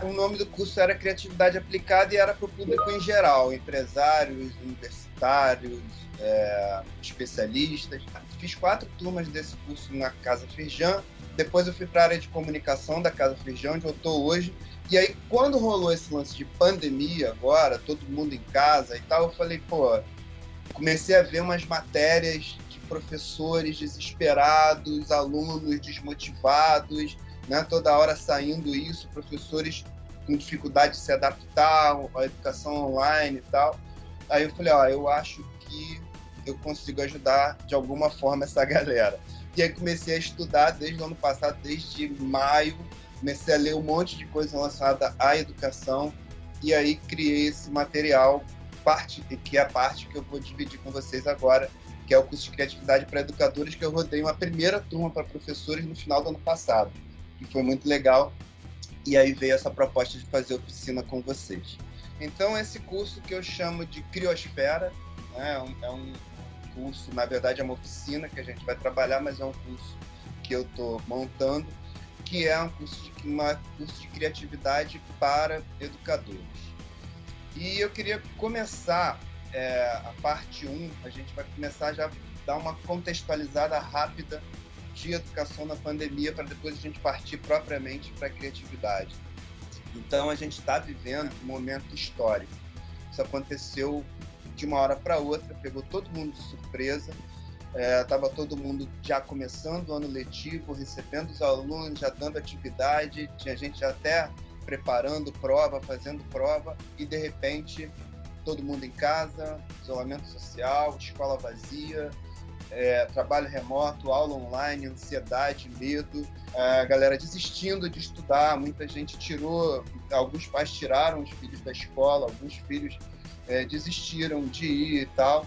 O nome do curso era Criatividade Aplicada e era para o público em geral, empresários, universitários, especialistas. Fiz 4 turmas desse curso na Casa Firjan. Depois eu fui para a área de comunicação da Casa Firjan, onde eu estou hoje. E aí, quando rolou esse lance de pandemia agora, todo mundo em casa e tal, eu falei, comecei a ver umas matérias de professores desesperados, alunos desmotivados, né? Toda hora saindo isso, professores com dificuldade de se adaptar à educação online e tal. Aí eu falei, eu acho que eu consigo ajudar de alguma forma essa galera. E aí comecei a estudar desde o ano passado, desde maio, comecei a ler um monte de coisa relacionada à educação e aí criei esse material, que é a parte que eu vou dividir com vocês agora, que é o curso de Criatividade para Educadores, que eu rodei uma primeira turma para professores no final do ano passado, que foi muito legal. E aí veio essa proposta de fazer oficina com vocês. Então, esse curso que eu chamo de Criosfera, né, é um curso, na verdade é uma oficina que a gente vai trabalhar, mas é um curso que eu estou montando, que é um curso de criatividade para educadores. E eu queria começar a parte 1, a gente vai começar já a dar uma contextualizada rápida de educação na pandemia, para depois a gente partir propriamente para a criatividade. Então, a gente está vivendo um momento histórico. Isso aconteceu de uma hora para outra, pegou todo mundo de surpresa. Estava todo mundo já começando o ano letivo, recebendo os alunos, já dando atividade, tinha gente já até preparando prova, fazendo prova, e de repente todo mundo em casa, isolamento social, escola vazia, trabalho remoto, aula online, ansiedade, medo, a galera desistindo de estudar, muita gente alguns pais tiraram os filhos da escola, alguns filhos desistiram de ir e tal.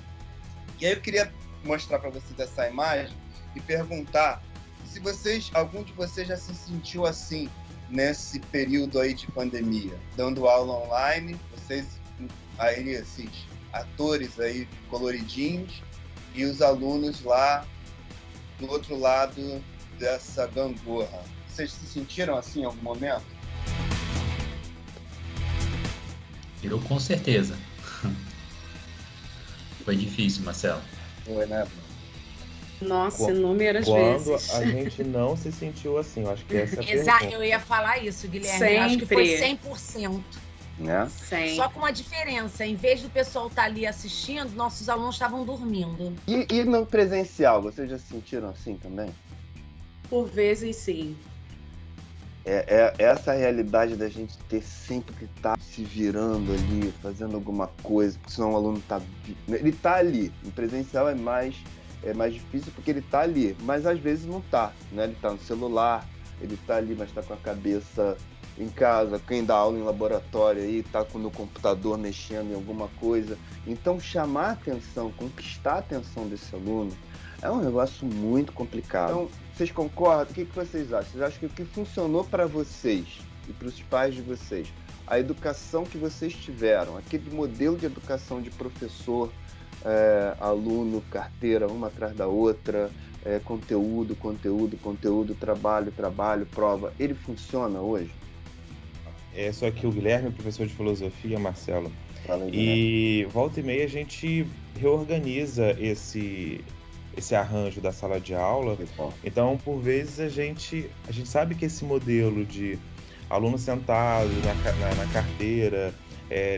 E aí eu queria mostrar para vocês essa imagem e perguntar se algum de vocês já se sentiu assim nesse período aí de pandemia, dando aula online, vocês aí, esses atores aí coloridinhos, e os alunos lá do outro lado dessa gangorra. Vocês se sentiram assim em algum momento? Eu com certeza. Foi difícil, Marcelo. Foi, né? Nossa, inúmeras vezes. Quando a gente não se sentiu assim, eu acho que essa é a pergunta. Eu ia falar isso, Guilherme. Sempre. Eu acho que foi 100%. Né? Sempre. Só com uma diferença, em vez do pessoal estar ali assistindo, nossos alunos estavam dormindo. E no presencial, vocês já se sentiram assim também? Por vezes, sim. Essa realidade da gente ter sempre que estar se virando ali, fazendo alguma coisa, porque senão o aluno ele está ali. No presencial é mais difícil porque ele está ali, mas às vezes não está, né? Ele está no celular, ele está ali, mas está com a cabeça em casa. Quem dá aula em laboratório aí está no computador mexendo em alguma coisa. Então, chamar a atenção, conquistar a atenção desse aluno é um negócio muito complicado. Então, vocês concordam? O que vocês acham? Vocês acham que o que funcionou para vocês e para os pais de vocês, a educação que vocês tiveram, aquele modelo de educação de professor, aluno, carteira, uma atrás da outra, conteúdo, trabalho, prova, ele funciona hoje? Só que o Guilherme é professor de filosofia, Marcelo. Fala aí, e volta e meia a gente reorganiza esse arranjo da sala de aula. Então, por vezes, a gente sabe que esse modelo de aluno sentado na carteira,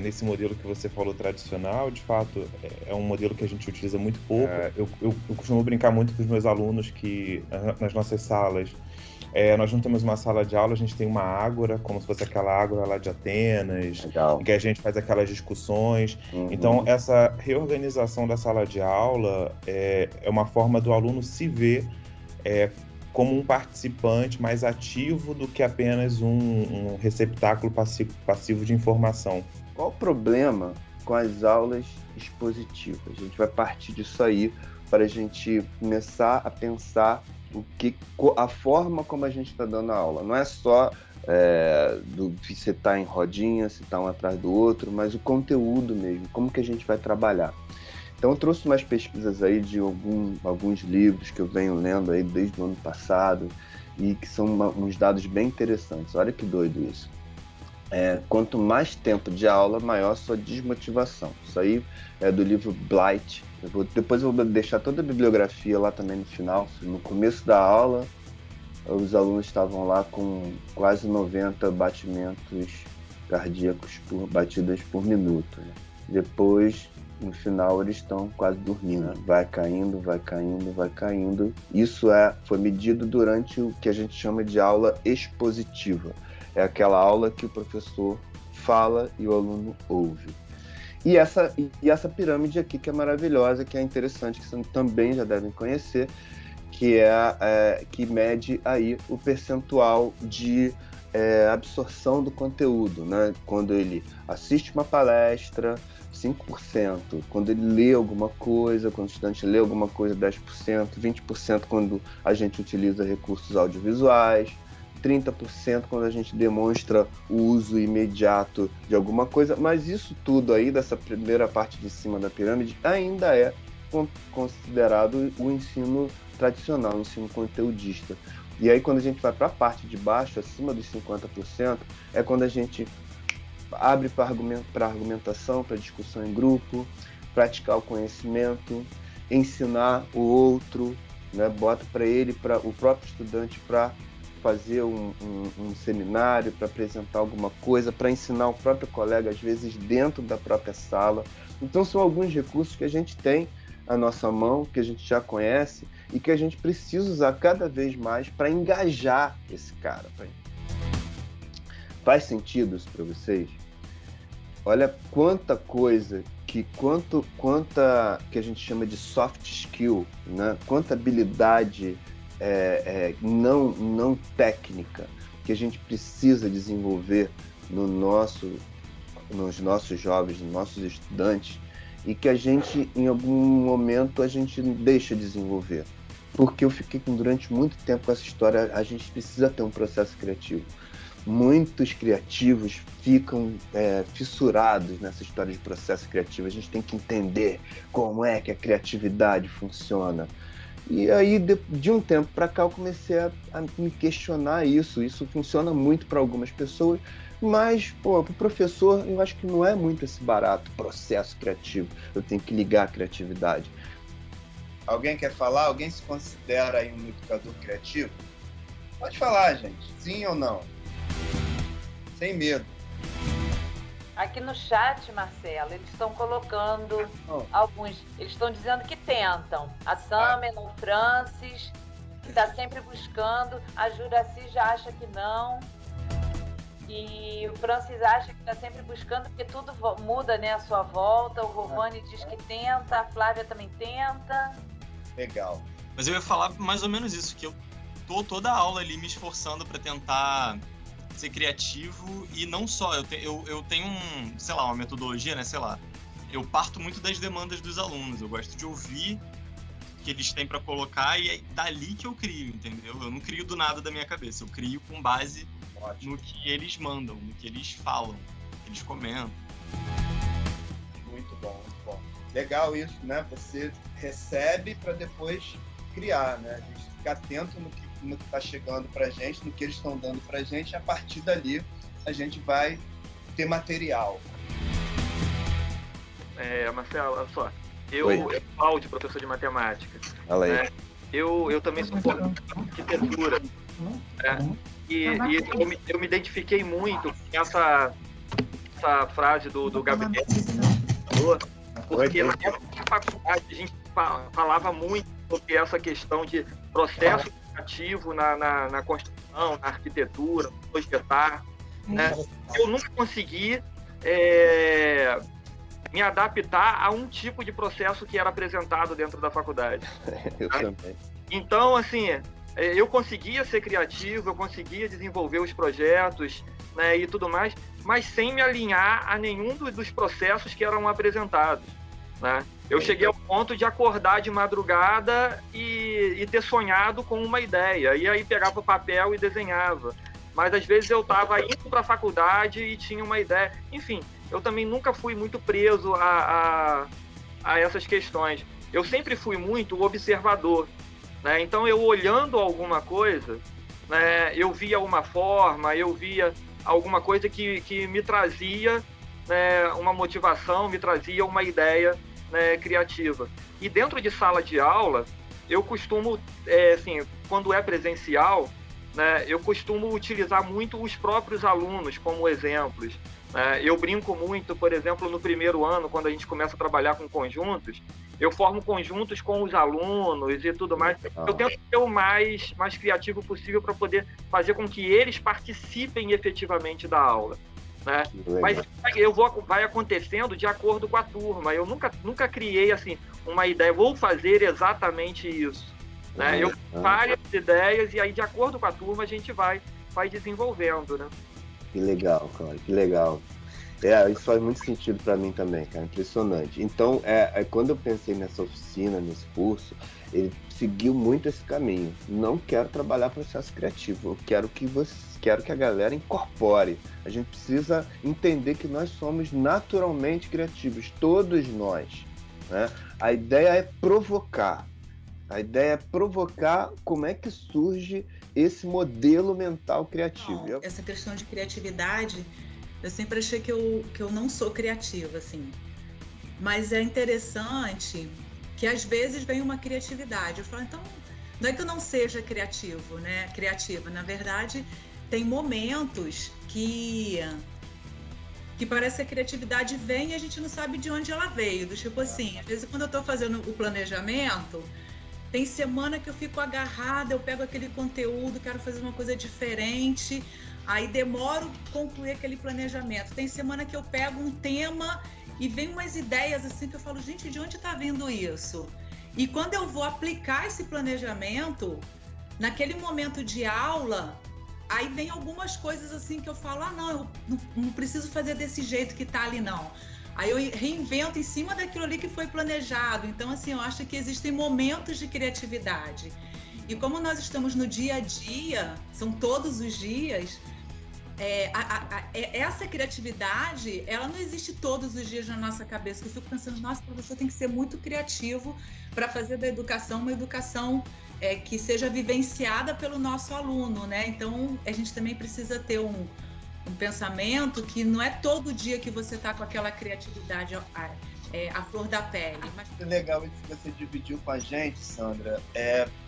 nesse modelo que você falou tradicional, de fato, é um modelo que a gente utiliza muito pouco. Eu costumo brincar muito com os meus alunos que, nas nossas salas, nós não temos uma sala de aula, a gente tem uma ágora, como se fosse aquela ágora lá de Atenas, em que a gente faz aquelas discussões. Uhum. Então, essa reorganização da sala de aula é uma forma do aluno se ver como um participante mais ativo do que apenas um receptáculo passivo de informação. Qual o problema com as aulas expositivas? A gente vai partir disso aí para a gente começar a pensar a forma como a gente está dando a aula. Não é só você tá em rodinha, se tá um atrás do outro, mas o conteúdo mesmo, como que a gente vai trabalhar. Então eu trouxe umas pesquisas aí de alguns livros que eu venho lendo aí desde o ano passado e que são uns dados bem interessantes. Olha que doido isso. quanto mais tempo de aula, maior a sua desmotivação. Isso aí é do livro Blight. Depois eu vou deixar toda a bibliografia lá também no final. No começo da aula, os alunos estavam lá com quase 90 batimentos cardíacos por batidas por minuto. Né? Depois, no final, eles estão quase dormindo. Vai caindo, vai caindo, vai caindo. Isso foi medido durante o que a gente chama de aula expositiva. É aquela aula que o professor fala e o aluno ouve. E essa pirâmide aqui que é maravilhosa, que é interessante, que vocês também já devem conhecer, que que mede aí o percentual de absorção do conteúdo, né? Quando ele assiste uma palestra, 5%. Quando ele lê alguma coisa, quando o estudante lê alguma coisa, 10%. 20% quando a gente utiliza recursos audiovisuais. 30% quando a gente demonstra o uso imediato de alguma coisa, mas isso tudo aí, dessa primeira parte de cima da pirâmide, ainda é considerado o ensino tradicional, o ensino conteudista. E aí quando a gente vai para a parte de baixo, acima dos 50%, é quando a gente abre para argumentação, para discussão em grupo, praticar o conhecimento, ensinar o outro, né? Bota para ele, para o próprio estudante, para fazer um seminário, para apresentar alguma coisa, para ensinar o próprio colega, às vezes dentro da própria sala. Então são alguns recursos que a gente tem à nossa mão, que a gente já conhece e que a gente precisa usar cada vez mais para engajar esse cara. Faz sentido isso para vocês? Olha quanta coisa, quanta que a gente chama de soft skill, né? Quanta habilidade não técnica que a gente precisa desenvolver nos nossos jovens, nos nossos estudantes, e que a gente, em algum momento, a gente deixa desenvolver. Porque eu fiquei durante muito tempo com essa história, a gente precisa ter um processo criativo. Muitos criativos ficam fissurados nessa história de processo criativo. A gente tem que entender como é que a criatividade funciona. E aí, de um tempo para cá, eu comecei a me questionar isso. Isso funciona muito para algumas pessoas, mas, para o professor, eu acho que não é muito esse barato, processo criativo. Eu tenho que ligar a criatividade. Alguém quer falar? Alguém se considera aí um educador criativo? Pode falar, gente. Sim ou não? Sem medo. Aqui no chat, Marcelo, eles estão colocando alguns. Eles estão dizendo que tentam. A Summer, o Francis, que está sempre buscando. A Juraci já acha que não. E o Francis acha que está sempre buscando, porque tudo muda, né, à sua volta. O Romani diz que tenta, a Flávia também tenta. Legal. Mas eu ia falar mais ou menos isso, que eu tô toda a aula ali me esforçando para tentar ser criativo, e não só, eu tenho uma metodologia, né, eu parto muito das demandas dos alunos, eu gosto de ouvir o que eles têm para colocar e é dali que eu crio, entendeu? Eu não crio do nada da minha cabeça, eu crio com base no que eles mandam, no que eles falam, no que eles comentam. Muito bom, muito bom. Legal isso, né? Você recebe para depois criar, né? A gente fica atento no que está chegando para a gente, no que eles estão dando para a gente, e a partir dali a gente vai ter material. Marcelo, olha só, eu Cláudio, professor de matemática, Fala aí. Eu também sou formado em arquitetura, e eu me identifiquei muito com essa frase do Gabriel, porque na faculdade a gente falava muito sobre essa questão de processo criativo na construção, na arquitetura, no projetar, né? Eu nunca consegui me adaptar a um tipo de processo que era apresentado dentro da faculdade. Eu também. Então, assim, eu conseguia ser criativo, eu conseguia desenvolver os projetos, né, e tudo mais, mas sem me alinhar a nenhum dos processos que eram apresentados, né? Eu cheguei ao ponto de acordar de madrugada e ter sonhado com uma ideia, e aí pegava o papel e desenhava. Mas às vezes eu estava indo para a faculdade e tinha uma ideia. Enfim, eu também nunca fui muito preso a essas questões. Eu sempre fui muito observador, né? Então eu olhando alguma coisa, né, eu via uma forma, eu via alguma coisa que me trazia, né, uma motivação, me trazia uma ideia, né, criativa. E dentro de sala de aula, eu costumo, assim, quando é presencial, né, eu costumo utilizar muito os próprios alunos como exemplos. Eu brinco muito, por exemplo, no primeiro ano, quando a gente começa a trabalhar com conjuntos, eu formo conjuntos com os alunos e tudo mais. Eu tento ser o mais criativo possível para poder fazer com que eles participem efetivamente da aula, né? Mas vai acontecendo de acordo com a turma. Eu nunca criei assim uma ideia, vou fazer exatamente isso, né? Eu várias ideias e aí de acordo com a turma a gente vai desenvolvendo, né? Que legal, cara, que legal. Isso faz muito sentido para mim também, cara, impressionante. Então, quando eu pensei nessa oficina, nesse curso, ele seguiu muito esse caminho. Não quero trabalhar processo criativo, eu quero que a galera incorpore. A gente precisa entender que nós somos naturalmente criativos, todos nós, né? A ideia é provocar. A ideia é provocar como é que surge esse modelo mental criativo. Essa questão de criatividade, eu sempre achei que eu não sou criativa, assim. Mas é interessante que às vezes vem uma criatividade. Eu falo, então, não é que eu não seja criativa. Na verdade, tem momentos que parece que a criatividade vem e a gente não sabe de onde ela veio. Do tipo assim, às vezes quando eu estou fazendo o planejamento, tem semana que eu fico agarrada, eu pego aquele conteúdo, quero fazer uma coisa diferente, aí demoro a concluir aquele planejamento. Tem semana que eu pego um tema e vem umas ideias assim que eu falo, gente, de onde está vindo isso? E quando eu vou aplicar esse planejamento, naquele momento de aula, aí vem algumas coisas assim que eu falo, eu não preciso fazer desse jeito que está ali, não. Aí eu reinvento em cima daquilo ali que foi planejado. Então, assim, eu acho que existem momentos de criatividade. E como nós estamos no dia a dia, são todos os dias, essa criatividade, ela não existe todos os dias na nossa cabeça. Eu fico pensando, nossa, o professor tem que ser muito criativo para fazer da educação uma educação que seja vivenciada pelo nosso aluno, né? Então, a gente também precisa ter um pensamento que não é todo dia que você está com aquela criatividade à flor da pele. Mas... Legal isso que você dividiu com a gente, Sandra,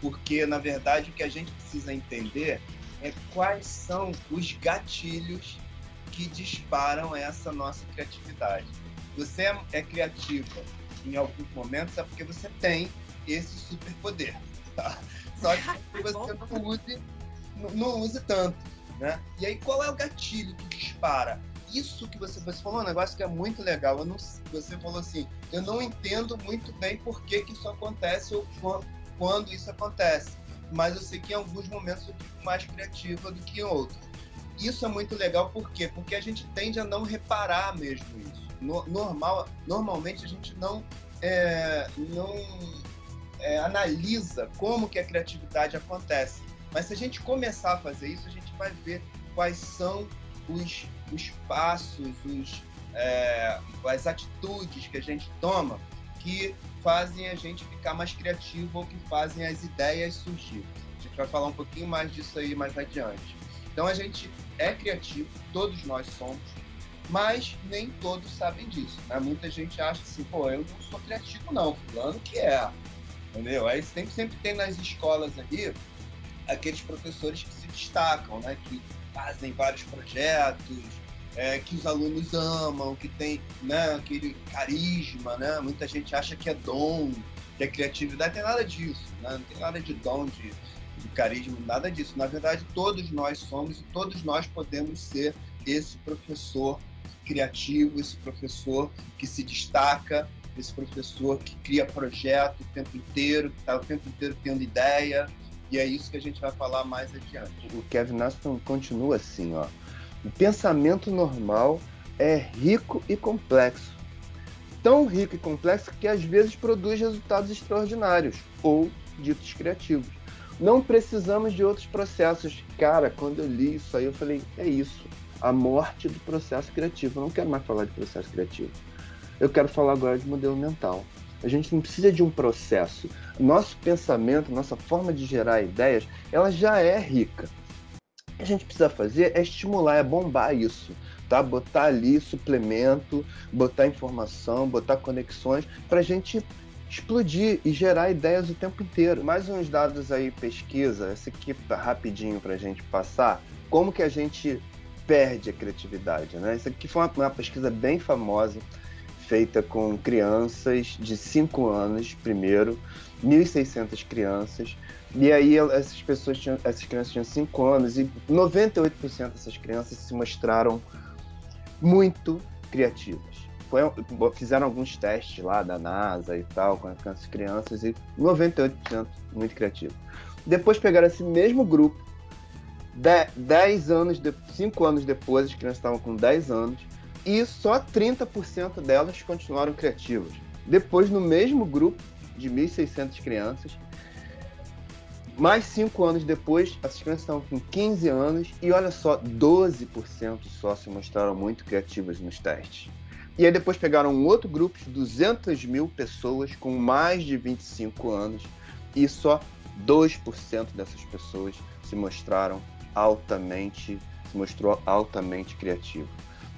porque, na verdade, o que a gente precisa entender é quais são os gatilhos que disparam essa nossa criatividade. Você é criativa em alguns momentos é porque você tem esse superpoder, tá? Só que você não use tanto. Né? E aí, qual é o gatilho que dispara? Isso que você falou, um negócio que é muito legal. Você falou assim, eu não entendo muito bem por que isso acontece ou quando isso acontece, mas eu sei que em alguns momentos eu fico mais criativa do que em outros. Isso é muito legal, por quê? Porque a gente tende a não reparar mesmo isso. Normalmente a gente não analisa como que a criatividade acontece. Mas se a gente começar a fazer isso, a gente vai ver quais são os passos, as atitudes que a gente toma que fazem a gente ficar mais criativo ou que fazem as ideias surgir. A gente vai falar um pouquinho mais disso aí mais adiante. Então a gente é criativo, todos nós somos, mas nem todos sabem disso, né? Muita gente acha assim, eu não sou criativo não, fulano que é, entendeu? Aí sempre tem nas escolas ali aqueles professores que se destacam, né? Que fazem vários projetos, que os alunos amam, que tem, né, aquele carisma, né? Muita gente acha que é dom, que é criatividade, não tem nada disso, né? Não tem nada de dom, de carisma, nada disso. Na verdade, todos nós somos e todos nós podemos ser esse professor criativo, esse professor que se destaca, esse professor que cria projeto o tempo inteiro, que está o tempo inteiro tendo ideia. E é isso que a gente vai falar mais adiante. O Kevin Aston continua assim, ó. O pensamento normal é rico e complexo. Tão rico e complexo que às vezes produz resultados extraordinários, ou ditos criativos. Não precisamos de outros processos. Cara, quando eu li isso aí, eu falei, é isso. A morte do processo criativo. Eu não quero mais falar de processo criativo. Eu quero falar agora de modelo mental. A gente não precisa de um processo. Nosso pensamento, nossa forma de gerar ideias, ela já é rica. que a gente precisa fazer é estimular, é bombar isso, tá? Botar ali suplemento, botar informação, botar conexões para a gente explodir e gerar ideias o tempo inteiro. Mais uns dados aí, pesquisa, essa aqui tá rapidinho para a gente passar, como que a gente perde a criatividade, né? Isso aqui foi uma pesquisa bem famosa, feita com crianças de 5 anos, primeiro, 1.600 crianças, e aí essas crianças tinham 5 anos e 98% dessas crianças se mostraram muito criativas. Fizeram alguns testes lá da NASA e tal, com essas crianças, e 98% muito criativo. Depois pegaram esse mesmo grupo, 5 anos depois, as crianças estavam com 10 anos, e só 30% delas continuaram criativas. Depois, no mesmo grupo de 1.600 crianças, mais 5 anos depois, essas crianças estavam com 15 anos, e olha só, 12% só se mostraram muito criativas nos testes. E aí depois pegaram um outro grupo de 200 mil pessoas com mais de 25 anos e só 2% dessas pessoas se mostrou altamente criativo.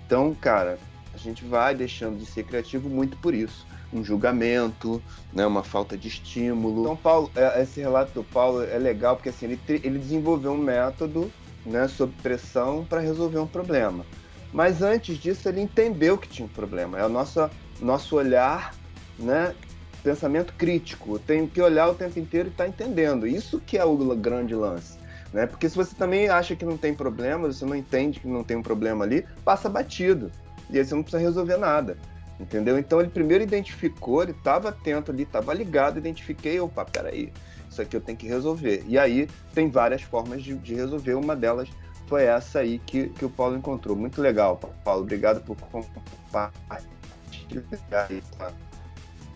Então, cara, a gente vai deixando de ser criativo muito por isso. Um julgamento, né, uma falta de estímulo. Então, Paulo, esse relato do Paulo é legal porque assim, ele desenvolveu um método, né, sob pressão para resolver um problema. Mas antes disso, ele entendeu que tinha um problema. É o nosso olhar, né? Pensamento crítico. Eu tenho que olhar o tempo inteiro e estar entendendo. Isso que é o grande lance. Né? Porque se você também acha que não tem problema, você não entende que não tem um problema ali, passa batido. E aí você não precisa resolver nada. Entendeu? Então ele primeiro identificou, ele estava atento ali, estava ligado, identifiquei, opa, peraí, isso aqui eu tenho que resolver. E aí tem várias formas de resolver, uma delas foi essa aí que o Paulo encontrou. Muito legal, Paulo. Obrigado por compartilhar a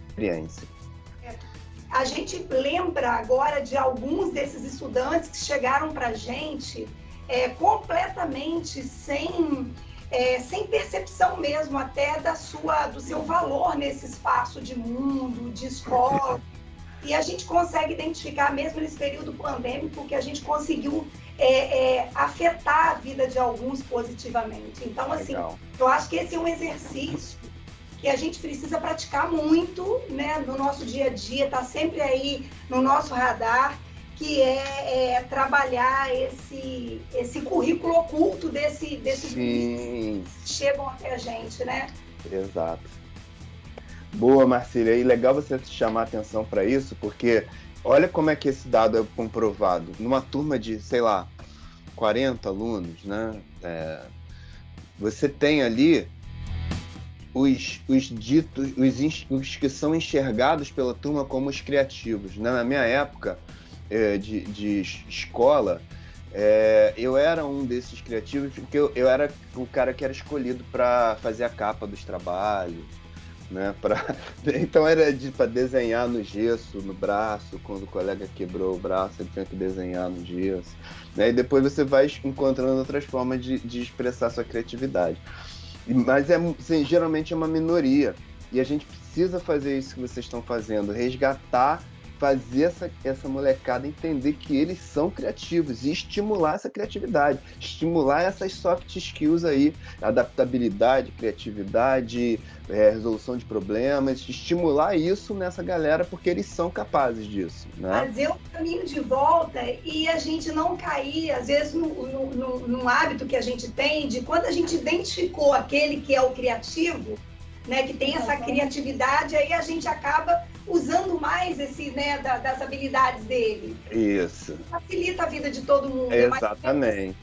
experiência. A gente lembra agora de alguns desses estudantes que chegaram para a gente completamente sem percepção mesmo até do seu valor nesse espaço de mundo, de escola. E a gente consegue identificar, mesmo nesse período pandêmico, que a gente conseguiu afetar a vida de alguns positivamente. Então, assim, legal. Eu acho que esse é um exercício que a gente precisa praticar muito, né, no nosso dia a dia, tá sempre aí no nosso radar, que é trabalhar esse currículo oculto desses que chegam até a gente, né? Exato. Boa, Marcília. E legal você chamar a atenção para isso, porque olha como é que esse dado é comprovado. Numa turma de, sei lá, 40 alunos, né? Você tem ali os que são enxergados pela turma como os criativos. Né? Na minha época de escola, eu era um desses criativos, porque eu era o cara que era escolhido para fazer a capa dos trabalhos. Né, então era para desenhar no gesso, no braço, quando o colega quebrou o braço, ele tinha que desenhar no gesso. Né, e depois você vai encontrando outras formas de expressar sua criatividade. Mas geralmente é uma minoria. E a gente precisa fazer isso que vocês estão fazendo, resgatar, fazer essa molecada entender que eles são criativos e estimular essa criatividade, estimular essas soft skills aí, adaptabilidade, criatividade, resolução de problemas, estimular isso nessa galera porque eles são capazes disso. Né? Fazer um caminho de volta e a gente não cair, às vezes, num hábito que a gente tem de quando a gente identificou aquele que é o criativo, né, que tem essa criatividade, aí a gente acaba usando mais das habilidades dele. Isso. Facilita a vida de todo mundo. Exatamente.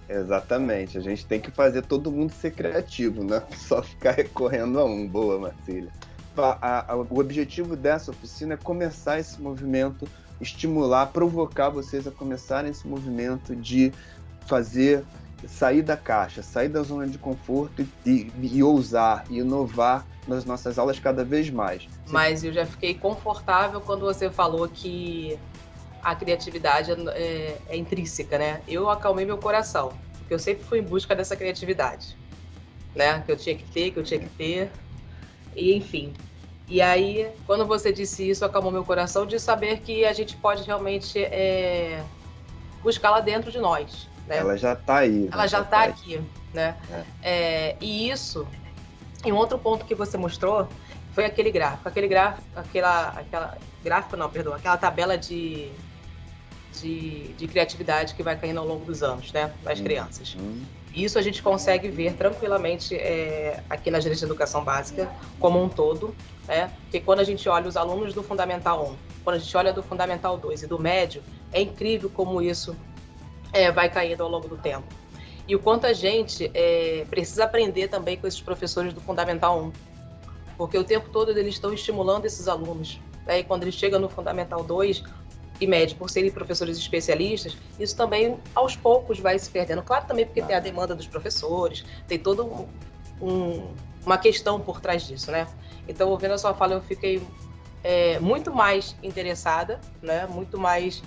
Exatamente. A gente tem que fazer todo mundo ser criativo, né? Só ficar recorrendo a um. Boa, Marcília. O objetivo dessa oficina é começar esse movimento, estimular, provocar vocês a começarem esse movimento de sair da caixa, sair da zona de conforto e ousar, e inovar nas nossas aulas cada vez mais. Mas eu já fiquei confortável quando você falou que a criatividade é intrínseca, né? Eu acalmei meu coração, porque eu sempre fui em busca dessa criatividade, né? Que eu tinha que ter, e enfim. E aí, quando você disse isso, acalmou meu coração de saber que a gente pode realmente buscar lá dentro de nós. Né? Ela já está aí. Ela já está aqui, né? E isso, e um outro ponto que você mostrou foi aquele gráfico. Aquela tabela de criatividade que vai caindo ao longo dos anos, né? Das crianças. Isso a gente consegue ver tranquilamente aqui na Gerência de Educação Básica como um todo, né? Porque quando a gente olha os alunos do Fundamental 1, quando a gente olha do Fundamental 2 e do Médio, é incrível como isso vai caindo ao longo do tempo. E o quanto a gente precisa aprender também com esses professores do Fundamental 1, porque o tempo todo eles estão estimulando esses alunos. Né? E quando eles chegam no Fundamental 2 e Médio, por serem professores especialistas, isso também aos poucos vai se perdendo. Claro também porque tem a demanda dos professores, tem toda uma questão por trás disso, né? Então, ouvindo a sua fala, eu fiquei muito mais interessada, né? Muito mais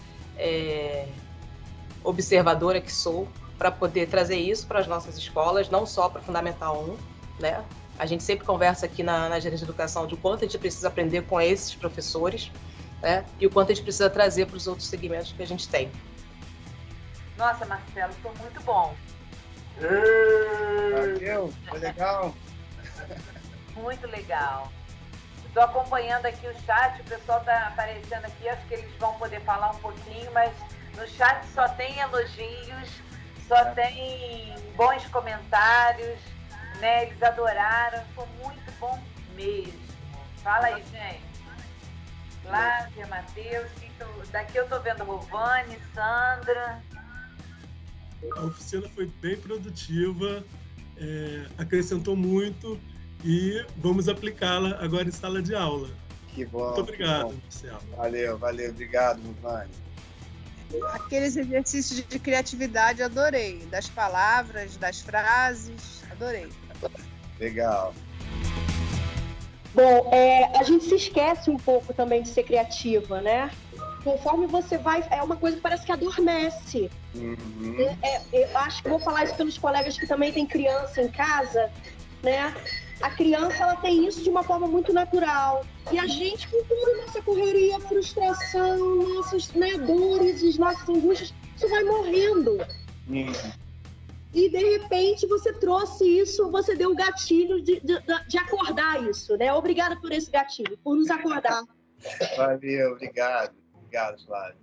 observadora que sou, para poder trazer isso para as nossas escolas, não só para o Fundamental 1, né? A gente sempre conversa aqui na Gerência de Educação de o quanto a gente precisa aprender com esses professores, né? E o quanto a gente precisa trazer para os outros segmentos que a gente tem. Nossa, Marcelo, foi muito bom. Valeu, foi legal. Muito legal. Estou acompanhando aqui o chat, o pessoal está aparecendo aqui, acho que eles vão poder falar um pouquinho, mas no chat só tem elogios, só tem bons comentários, né? Eles adoraram, foi muito bom mesmo. Fala aí, gente. Flávia, Matheus, daqui eu tô vendo Rovani, Sandra. A oficina foi bem produtiva, acrescentou muito e vamos aplicá-la agora em sala de aula. Que bom. Muito obrigado, Marcelo. Valeu, obrigado, Rovani. Aqueles exercícios de criatividade adorei, das palavras, das frases, adorei. Legal. Bom, a gente se esquece um pouco também de ser criativa, né? Conforme você vai, é uma coisa que parece que adormece. Eu acho que vou falar isso pelos colegas que também têm criança em casa, né? A criança, ela tem isso de uma forma muito natural. E a gente, com toda a nossa correria, frustração, nossas dores, as nossas angústias, isso vai morrendo. E, de repente, você trouxe isso, você deu o gatilho de acordar isso, né? Obrigada por esse gatilho, por nos acordar. Valeu, obrigado. Obrigado, Flávio.